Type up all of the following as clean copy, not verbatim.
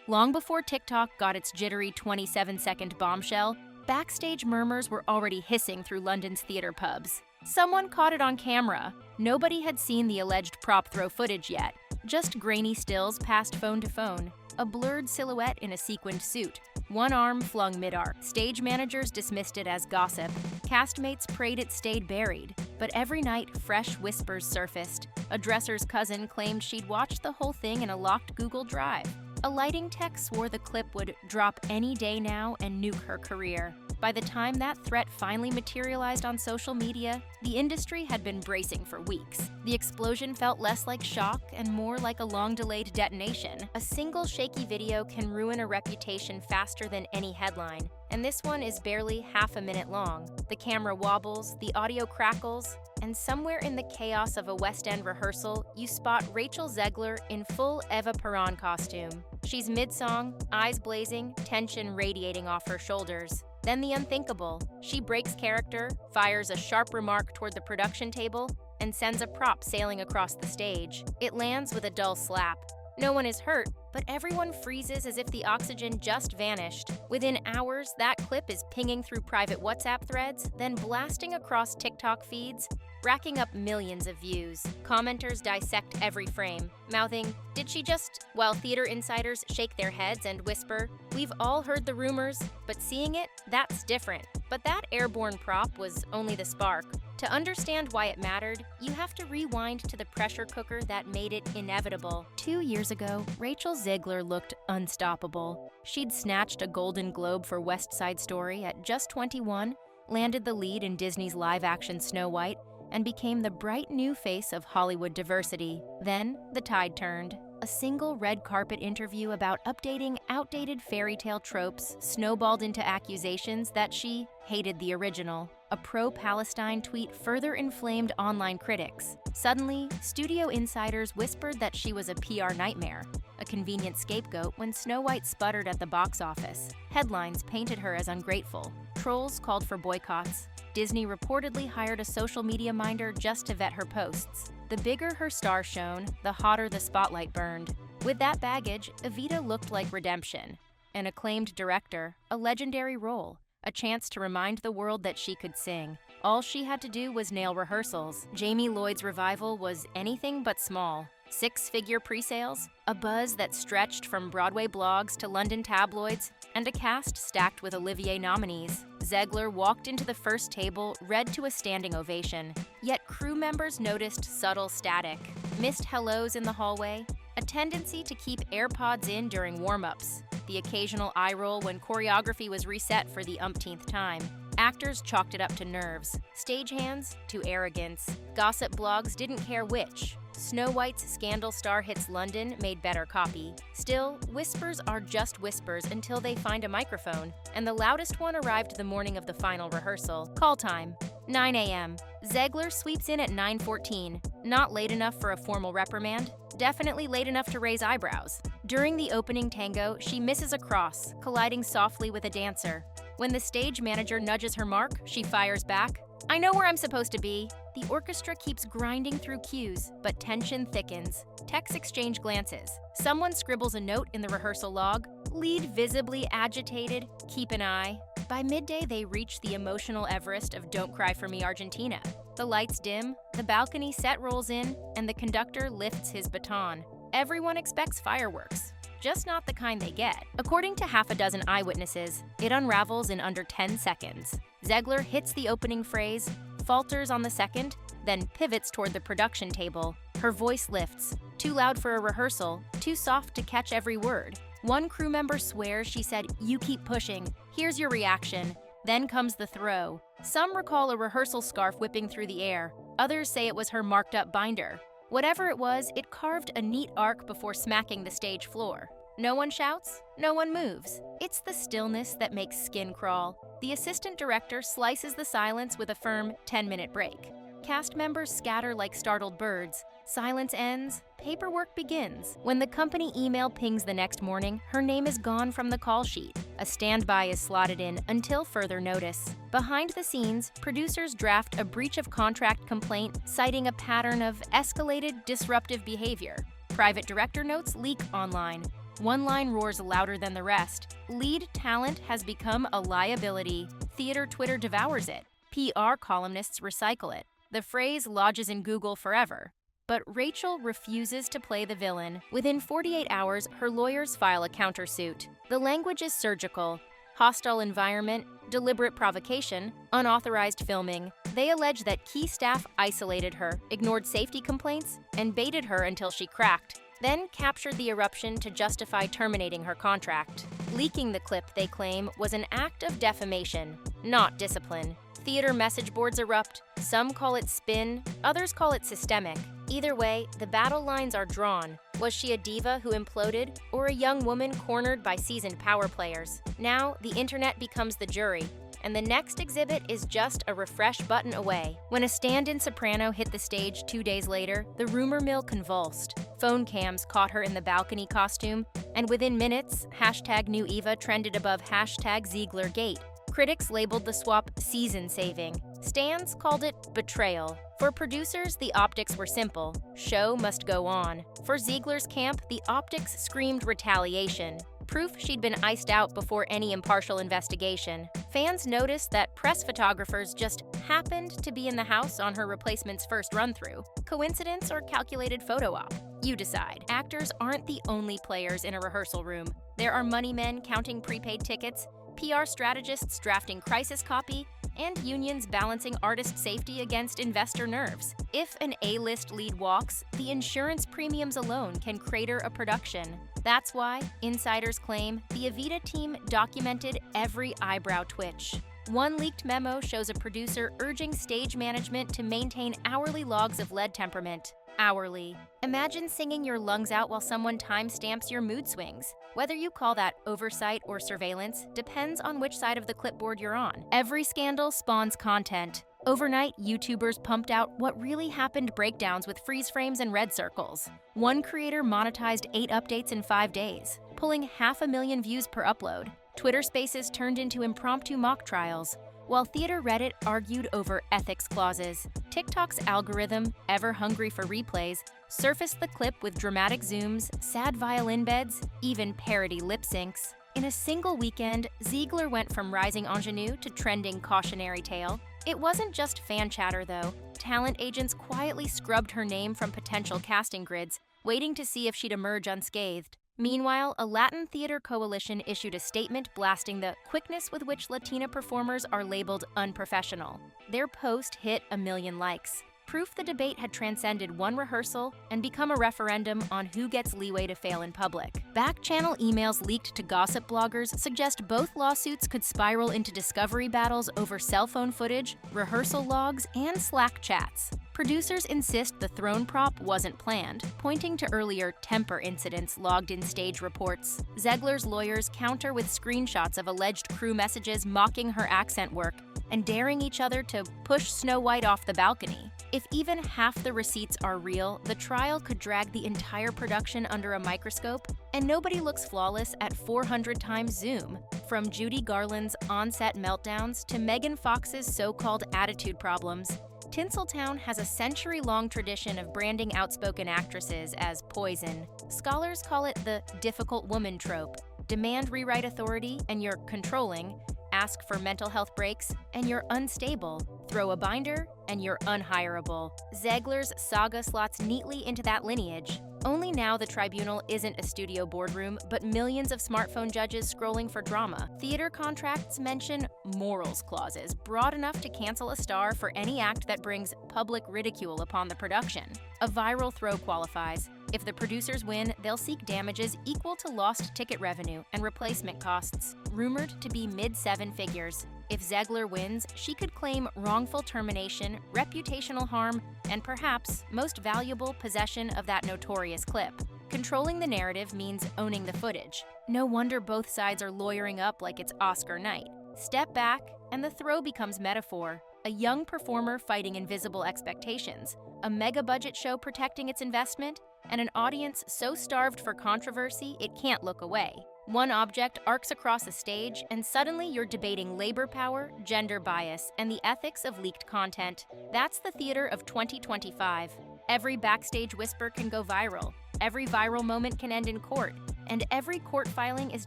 Long before TikTok got its jittery 27-second bombshell, backstage murmurs were already hissing through London's theater pubs. Someone caught it on camera. Nobody had seen the alleged prop throw footage yet. Just grainy stills passed phone to phone. A blurred silhouette in a sequined suit. One arm flung mid-arc. Stage managers dismissed it as gossip. Castmates prayed it stayed buried. But every night, fresh whispers surfaced. A dresser's cousin claimed she'd watched the whole thing in a locked Google Drive. A lighting tech swore the clip would drop any day now and nuke her career. By the time that threat finally materialized on social media, the industry had been bracing for weeks. The explosion felt less like shock and more like a long-delayed detonation. A single shaky video can ruin a reputation faster than any headline, and this one is barely half a minute long. The camera wobbles, the audio crackles, and somewhere in the chaos of a West End rehearsal, you spot Rachel Zegler in full Eva Peron costume. She's mid-song, eyes blazing, tension radiating off her shoulders. Then the unthinkable. She breaks character, fires a sharp remark toward the production table, and sends a prop sailing across the stage. It lands with a dull slap. No one is hurt, but everyone freezes as if the oxygen just vanished. Within hours, that clip is pinging through private WhatsApp threads, then blasting across TikTok feeds, racking up millions of views. Commenters dissect every frame, mouthing, "Did she just?" while theater insiders shake their heads and whisper, "We've all heard the rumors, but seeing it, that's different." But that airborne prop was only the spark. To understand why it mattered, you have to rewind to the pressure cooker that made it inevitable. 2 years ago, Rachel Zegler looked unstoppable. She'd snatched a Golden Globe for West Side Story at just 21, landed the lead in Disney's live-action Snow White, and became the bright new face of Hollywood diversity. Then, the tide turned. A single red carpet interview about updating outdated fairy tale tropes snowballed into accusations that she hated the original. A pro-Palestine tweet further inflamed online critics. Suddenly, studio insiders whispered that she was a PR nightmare, a convenient scapegoat when Snow White sputtered at the box office. Headlines painted her as ungrateful. Trolls called for boycotts. Disney reportedly hired a social media minder just to vet her posts. The bigger her star shone, the hotter the spotlight burned. With that baggage, Evita looked like redemption. An acclaimed director, a legendary role, a chance to remind the world that she could sing. All she had to do was nail rehearsals. Jamie Lloyd's revival was anything but small. 6-figure pre-sales, a buzz that stretched from Broadway blogs to London tabloids, and a cast stacked with Olivier nominees. Zegler walked into the first table, read to a standing ovation. Yet crew members noticed subtle static, missed hellos in the hallway, a tendency to keep AirPods in during warm-ups, the occasional eye roll when choreography was reset for the umpteenth time. Actors chalked it up to nerves, stagehands to arrogance. Gossip blogs didn't care which. Snow White's scandal star hits London made better copy. Still, whispers are just whispers until they find a microphone, and the loudest one arrived the morning of the final rehearsal. Call time, 9 a.m. Zegler sweeps in at 9:14. Not late enough for a formal reprimand, definitely late enough to raise eyebrows. During the opening tango, she misses a cross, colliding softly with a dancer. When the stage manager nudges her mark, she fires back, "I know where I'm supposed to be." The orchestra keeps grinding through cues, but tension thickens. Techs exchange glances. Someone scribbles a note in the rehearsal log. Lead visibly agitated, keep an eye. By midday, they reach the emotional Everest of Don't Cry for Me, Argentina. The lights dim, the balcony set rolls in, and the conductor lifts his baton. Everyone expects fireworks, just not the kind they get. According to half a dozen eyewitnesses, it unravels in under 10 seconds. Zegler hits the opening phrase, falters on the second, then pivots toward the production table. Her voice lifts, too loud for a rehearsal, too soft to catch every word. One crew member swears she said, "You keep pushing. Here's your reaction." Then comes the throw. Some recall a rehearsal scarf whipping through the air. Others say it was her marked-up binder. Whatever it was, it carved a neat arc before smacking the stage floor. No one shouts, no one moves. It's the stillness that makes skin crawl. The assistant director slices the silence with a firm 10-minute break. Cast members scatter like startled birds. Silence ends, paperwork begins. When the company email pings the next morning, her name is gone from the call sheet. A standby is slotted in until further notice. Behind the scenes, producers draft a breach of contract complaint citing a pattern of escalated, disruptive behavior. Private director notes leak online. One line roars louder than the rest. Lead talent has become a liability. Theater Twitter devours it. PR columnists recycle it. The phrase lodges in Google forever. But Rachel refuses to play the villain. Within 48 hours, her lawyers file a countersuit. The language is surgical. Hostile environment, deliberate provocation, unauthorized filming. They allege that key staff isolated her, ignored safety complaints, and baited her until she cracked, then captured the eruption to justify terminating her contract. Leaking the clip, they claim, was an act of defamation, not discipline. Theater message boards erupt. Some call it spin, others call it systemic. Either way, the battle lines are drawn. Was she a diva who imploded, or a young woman cornered by seasoned power players? Now, the internet becomes the jury, and the next exhibit is just a refresh button away. When a stand-in soprano hit the stage 2 days later, the rumor mill convulsed. Phone cams caught her in the balcony costume, and within minutes, #NewEva trended above #ZeglerGate. Critics labeled the swap season-saving. Stans called it betrayal. For producers, the optics were simple. Show must go on. For Zegler's camp, the optics screamed retaliation. Proof she'd been iced out before any impartial investigation. Fans noticed that press photographers just happened to be in the house on her replacement's first run-through. Coincidence or calculated photo op? You decide. Actors aren't the only players in a rehearsal room. There are money men counting prepaid tickets, PR strategists drafting crisis copy, and unions balancing artist safety against investor nerves. If an A-list lead walks, the insurance premiums alone can crater a production. That's why, insiders claim, the Evita team documented every eyebrow twitch. One leaked memo shows a producer urging stage management to maintain hourly logs of lead temperament. Hourly. Imagine singing your lungs out while someone timestamps your mood swings. Whether you call that oversight or surveillance depends on which side of the clipboard you're on. Every scandal spawns content. Overnight, YouTubers pumped out what really happened breakdowns with freeze frames and red circles. One creator monetized 8 updates in 5 days, pulling 500,000 views per upload. Twitter Spaces turned into impromptu mock trials, while Theater Reddit argued over ethics clauses. TikTok's algorithm, ever hungry for replays, surfaced the clip with dramatic zooms, sad violin beds, even parody lip syncs. In a single weekend, Zegler went from rising ingenue to trending cautionary tale. It wasn't just fan chatter, though. Talent agents quietly scrubbed her name from potential casting grids, waiting to see if she'd emerge unscathed. Meanwhile, a Latin theater coalition issued a statement blasting the quickness with which Latina performers are labeled unprofessional. Their post hit 1 million likes. Proof the debate had transcended one rehearsal and become a referendum on who gets leeway to fail in public. Back-channel emails leaked to gossip bloggers suggest both lawsuits could spiral into discovery battles over cell phone footage, rehearsal logs, and Slack chats. Producers insist the throne prop wasn't planned, pointing to earlier temper incidents logged in stage reports. Zegler's lawyers counter with screenshots of alleged crew messages mocking her accent work and daring each other to push Snow White off the balcony. If even half the receipts are real, the trial could drag the entire production under a microscope, and nobody looks flawless at 400 times zoom. From Judy Garland's on-set meltdowns to Megan Fox's so-called attitude problems, Tinseltown has a century-long tradition of branding outspoken actresses as poison. Scholars call it the difficult woman trope. Demand rewrite authority and you're controlling, ask for mental health breaks and you're unstable, throw a binder and you're unhireable. Zegler's saga slots neatly into that lineage. Only now the tribunal isn't a studio boardroom, but millions of smartphone judges scrolling for drama. Theater contracts mention morals clauses, broad enough to cancel a star for any act that brings public ridicule upon the production. A viral throw qualifies. If the producers win, they'll seek damages equal to lost ticket revenue and replacement costs, rumored to be mid-7 figures. If Zegler wins, she could claim wrongful termination, reputational harm, and perhaps, most valuable, possession of that notorious clip. Controlling the narrative means owning the footage. No wonder both sides are lawyering up like it's Oscar night. Step back, and the throw becomes metaphor. A young performer fighting invisible expectations, a mega-budget show protecting its investment, and an audience so starved for controversy it can't look away. One object arcs across a stage, and suddenly you're debating labor power, gender bias, and the ethics of leaked content. That's the theater of 2025. Every backstage whisper can go viral. Every viral moment can end in court. And every court filing is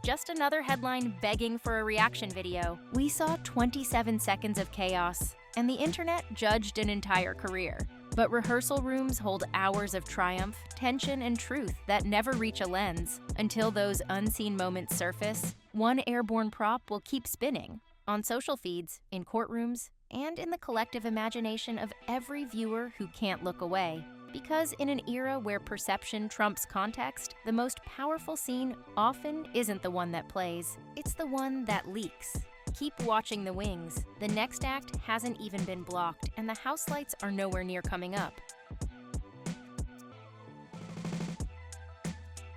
just another headline begging for a reaction video. We saw 27 seconds of chaos, and the internet judged an entire career. But rehearsal rooms hold hours of triumph, tension, and truth that never reach a lens. Until those unseen moments surface, one airborne prop will keep spinning on social feeds, in courtrooms, and in the collective imagination of every viewer who can't look away. Because in an era where perception trumps context, the most powerful scene often isn't the one that plays, it's the one that leaks. Keep watching the wings. The next act hasn't even been blocked, and the house lights are nowhere near coming up.